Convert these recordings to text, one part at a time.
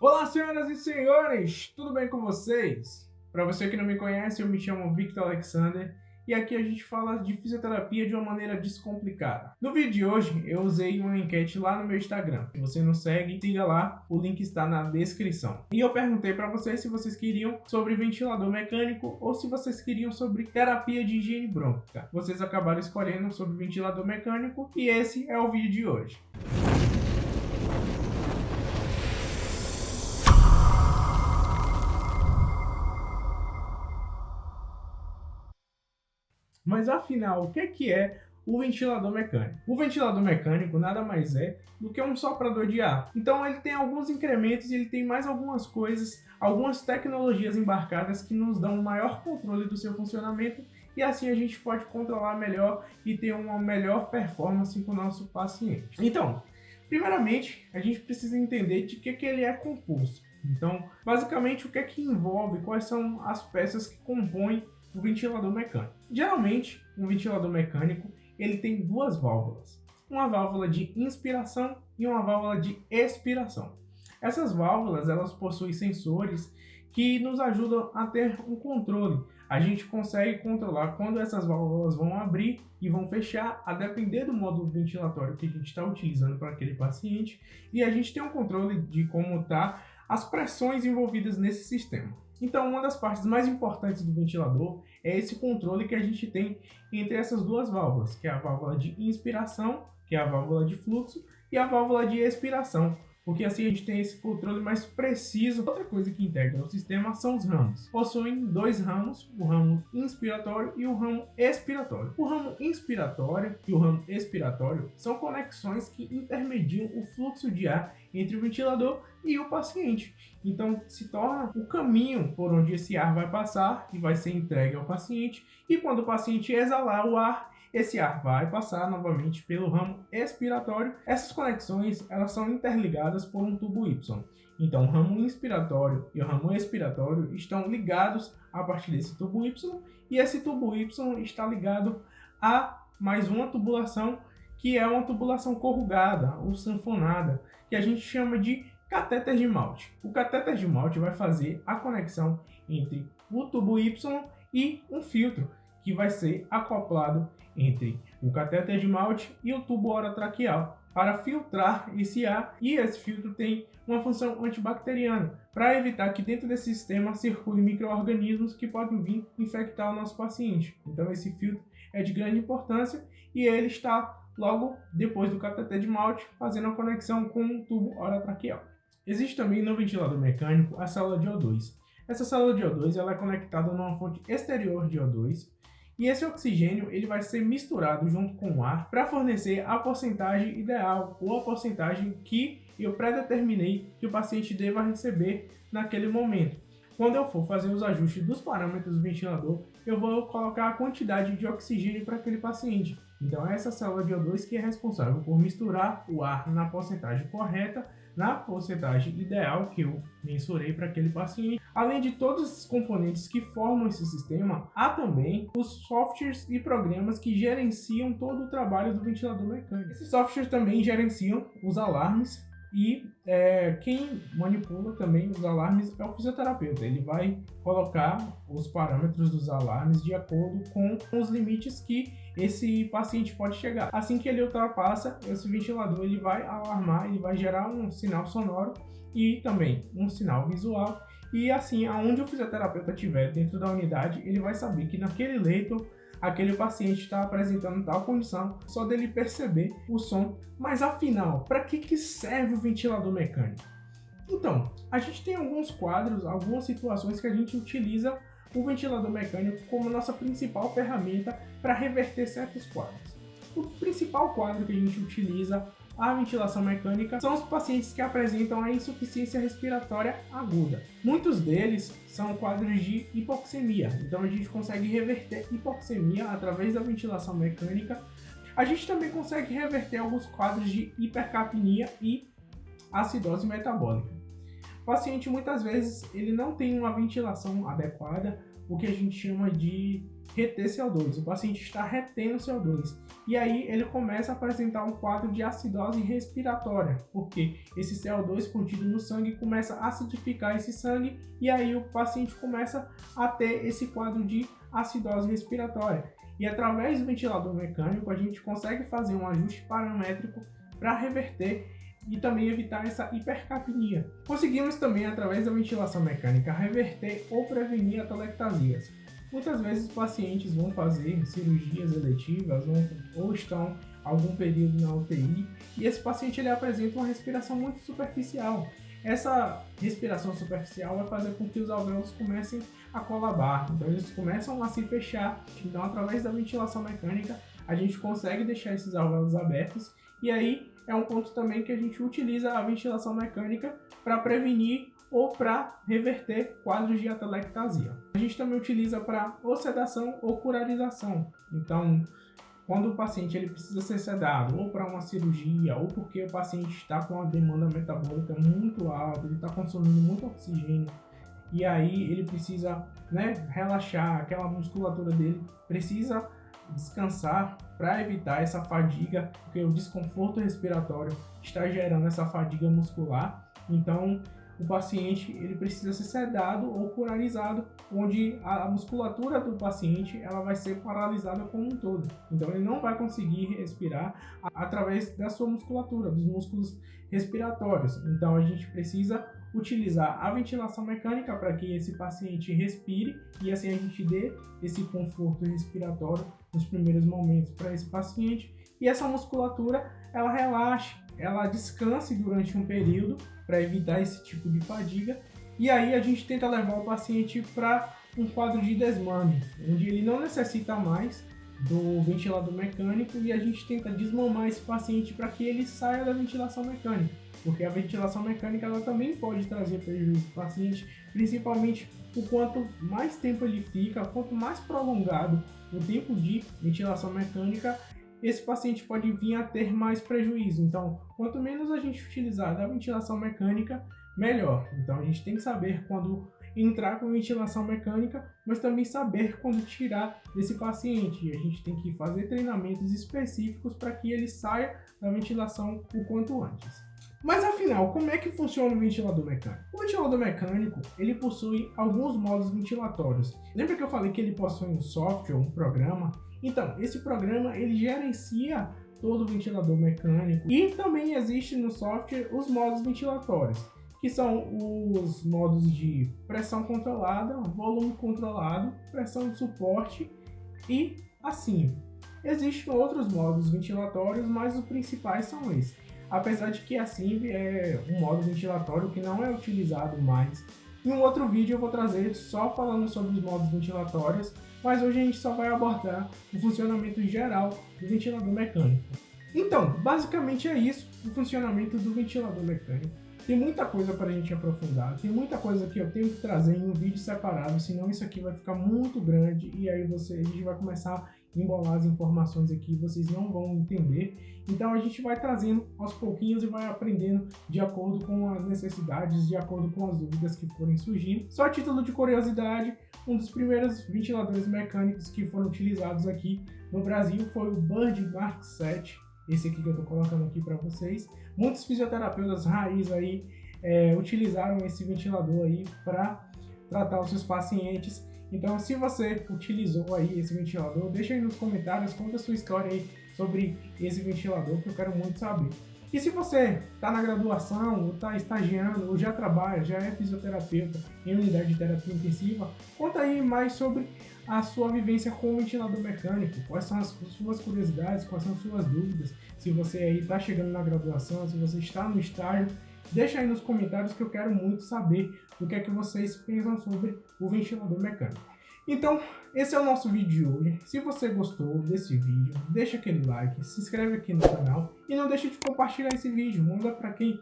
Olá, senhoras e senhores, tudo bem com vocês? Para você que não me conhece, eu me chamo Victor Alexander e aqui a gente fala de fisioterapia de uma maneira descomplicada. No vídeo de hoje, eu usei uma enquete lá no meu Instagram. Se você não segue, siga lá, o link está na descrição. E eu perguntei para vocês se vocês queriam sobre ventilador mecânico ou se vocês queriam sobre terapia de higiene brônquica. Vocês acabaram escolhendo sobre ventilador mecânico e esse é o vídeo de hoje. Mas afinal, o que é o ventilador mecânico? O ventilador mecânico nada mais é do que um soprador de ar. Então ele tem alguns incrementos e ele tem mais algumas coisas, algumas tecnologias embarcadas que nos dão um maior controle do seu funcionamento e assim a gente pode controlar melhor e ter uma melhor performance com o nosso paciente. Então, primeiramente, a gente precisa entender de que ele é composto. Então, basicamente, o que envolve, quais são as peças que compõem o ventilador mecânico. Geralmente, um ventilador mecânico ele tem duas válvulas, uma válvula de inspiração e uma válvula de expiração. Essas válvulas elas possuem sensores que nos ajudam a ter um controle. A gente consegue controlar quando essas válvulas vão abrir e vão fechar, a depender do módulo ventilatório que a gente está utilizando para aquele paciente, e a gente tem um controle de como está as pressões envolvidas nesse sistema. Então, uma das partes mais importantes do ventilador é esse controle que a gente tem entre essas duas válvulas, que é a válvula de inspiração, que é a válvula de fluxo, e a válvula de expiração, porque assim a gente tem esse controle mais preciso. Outra coisa que integra o sistema são os ramos. Possuem dois ramos, o ramo inspiratório e o ramo expiratório. O ramo inspiratório e o ramo expiratório são conexões que intermediam o fluxo de ar entre o ventilador e o paciente. Então se torna o caminho por onde esse ar vai passar e vai ser entregue ao paciente, e quando o paciente exalar o ar, esse ar vai passar novamente pelo ramo expiratório. Essas conexões elas são interligadas por um tubo Y. Então o ramo inspiratório e o ramo expiratório estão ligados a partir desse tubo Y, e esse tubo Y está ligado a mais uma tubulação, que é uma tubulação corrugada ou sanfonada, que a gente chama de catéter de Malte. O catéter de Malte vai fazer a conexão entre o tubo Y e um filtro, que vai ser acoplado entre o catéter de Malte e o tubo orotraqueal para filtrar esse ar, e esse filtro tem uma função antibacteriana para evitar que dentro desse sistema circulem micro-organismos que podem vir infectar o nosso paciente. Então esse filtro é de grande importância e ele está logo depois do catéter de Malte fazendo a conexão com o tubo orotraqueal. Existe também no ventilador mecânico a célula de O2. Essa célula de O2 ela é conectada numa fonte exterior de O2, e esse oxigênio ele vai ser misturado junto com o ar para fornecer a porcentagem ideal ou a porcentagem que eu predeterminei que o paciente deva receber naquele momento. Quando eu for fazer os ajustes dos parâmetros do ventilador, eu vou colocar a quantidade de oxigênio para aquele paciente. Então essa célula de O2 que é responsável por misturar o ar na porcentagem correta, na porcentagem ideal que eu mensurei para aquele paciente. Além de todos esses componentes que formam esse sistema, há também os softwares e programas que gerenciam todo o trabalho do ventilador mecânico. Esses softwares também gerenciam os alarmes, e quem manipula também os alarmes é o fisioterapeuta. Ele vai colocar os parâmetros dos alarmes de acordo com os limites que esse paciente pode chegar. Assim que ele ultrapassa, esse ventilador ele vai alarmar, ele vai gerar um sinal sonoro e também um sinal visual, e assim, aonde o fisioterapeuta estiver dentro da unidade, ele vai saber que naquele leito aquele paciente está apresentando tal condição, só dele perceber o som. Mas afinal, para que serve o ventilador mecânico? Então, a gente tem alguns quadros, algumas situações que a gente utiliza o ventilador mecânico como nossa principal ferramenta para reverter certos quadros. O principal quadro que a gente utiliza a ventilação mecânica são os pacientes que apresentam a insuficiência respiratória aguda. Muitos deles são quadros de hipoxemia, então a gente consegue reverter hipoxemia através da ventilação mecânica. A gente também consegue reverter alguns quadros de hipercapnia e acidose metabólica. O paciente muitas vezes ele não tem uma ventilação adequada, o que a gente chama de reter CO2. O paciente está retendo CO2. E aí ele começa a apresentar um quadro de acidose respiratória, porque esse CO2 contido no sangue começa a acidificar esse sangue e aí o paciente começa a ter esse quadro de acidose respiratória. E através do ventilador mecânico a gente consegue fazer um ajuste paramétrico para reverter e também evitar essa hipercapnia. Conseguimos também, através da ventilação mecânica, reverter ou prevenir atelectasias. Muitas vezes os pacientes vão fazer cirurgias eletivas ou estão algum período na UTI e esse paciente ele apresenta uma respiração muito superficial. Essa respiração superficial vai fazer com que os alvéolos comecem a colabar, então eles começam a se fechar. Então, através da ventilação mecânica, a gente consegue deixar esses alvéolos abertos e aí é um ponto também que a gente utiliza a ventilação mecânica para prevenir ou para reverter quadros de atelectasia. A gente também utiliza para ou sedação ou curarização. Então, quando o paciente ele precisa ser sedado ou para uma cirurgia ou porque o paciente está com uma demanda metabólica muito alta, ele está consumindo muito oxigênio e aí ele precisa, relaxar, aquela musculatura dele precisa descansar para evitar essa fadiga, porque o desconforto respiratório está gerando essa fadiga muscular. Então, o paciente ele precisa ser sedado ou curarizado, onde a musculatura do paciente ela vai ser paralisada como um todo. Então ele não vai conseguir respirar através da sua musculatura, dos músculos respiratórios. Então a gente precisa utilizar a ventilação mecânica para que esse paciente respire e assim a gente dê esse conforto respiratório nos primeiros momentos para esse paciente e essa musculatura ela relaxe, ela descanse durante um período para evitar esse tipo de fadiga e aí a gente tenta levar o paciente para um quadro de desmame, onde ele não necessita mais do ventilador mecânico e a gente tenta desmamar esse paciente para que ele saia da ventilação mecânica, porque a ventilação mecânica ela também pode trazer prejuízo para o paciente, principalmente o quanto mais tempo ele fica, quanto mais prolongado o tempo de ventilação mecânica, esse paciente pode vir a ter mais prejuízo. Então, quanto menos a gente utilizar da ventilação mecânica, melhor. Então, a gente tem que saber quando entrar com ventilação mecânica, mas também saber quando tirar desse paciente. E a gente tem que fazer treinamentos específicos para que ele saia da ventilação o quanto antes. Mas afinal, como é que funciona o ventilador mecânico? O ventilador mecânico, ele possui alguns modos ventilatórios. Lembra que eu falei que ele possui um software, um programa? Então, esse programa, ele gerencia todo o ventilador mecânico e também existe no software os modos ventilatórios, que são os modos de pressão controlada, volume controlado, pressão de suporte e assim. Existem outros modos ventilatórios, mas os principais são esses. Apesar de que a CIV é um modo ventilatório que não é utilizado mais. Em um outro vídeo eu vou trazer só falando sobre os modos ventilatórios, mas hoje a gente só vai abordar o funcionamento geral do ventilador mecânico. Então, basicamente é isso, o funcionamento do ventilador mecânico. Tem muita coisa para a gente aprofundar, tem muita coisa que eu tenho que trazer em um vídeo separado, senão isso aqui vai ficar muito grande e aí a gente vai começar a embolar as informações aqui, vocês não vão entender. Então a gente vai trazendo aos pouquinhos e vai aprendendo de acordo com as necessidades, de acordo com as dúvidas que forem surgindo. Só a título de curiosidade, um dos primeiros ventiladores mecânicos que foram utilizados aqui no Brasil foi o Bird Mark VII, esse aqui que eu estou colocando aqui para vocês. Muitos fisioterapeutas raiz aí utilizaram esse ventilador aí para tratar os seus pacientes. Então, se você utilizou aí esse ventilador, deixa aí nos comentários, conta a sua história aí sobre esse ventilador, que eu quero muito saber. E se você está na graduação, ou está estagiando, ou já trabalha, já é fisioterapeuta em unidade de terapia intensiva, conta aí mais sobre a sua vivência com o ventilador mecânico, quais são as suas curiosidades, quais são as suas dúvidas, se você aí está chegando na graduação, se você está no estágio, deixa aí nos comentários que eu quero muito saber o que é que vocês pensam sobre o ventilador mecânico. Então, esse é o nosso vídeo de hoje. Se você gostou desse vídeo, deixa aquele like, se inscreve aqui no canal e não deixe de compartilhar esse vídeo. Manda para quem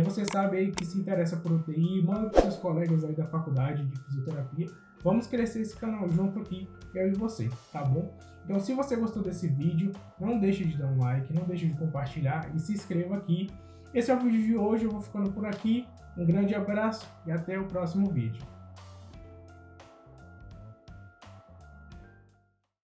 você sabe aí que se interessa por UTI, manda para seus colegas aí da faculdade de fisioterapia. Vamos crescer esse canal junto aqui, eu e você, tá bom? Então, se você gostou desse vídeo, não deixe de dar um like, não deixe de compartilhar e se inscreva aqui. Esse é o vídeo de hoje, eu vou ficando por aqui. Um grande abraço e até o próximo vídeo.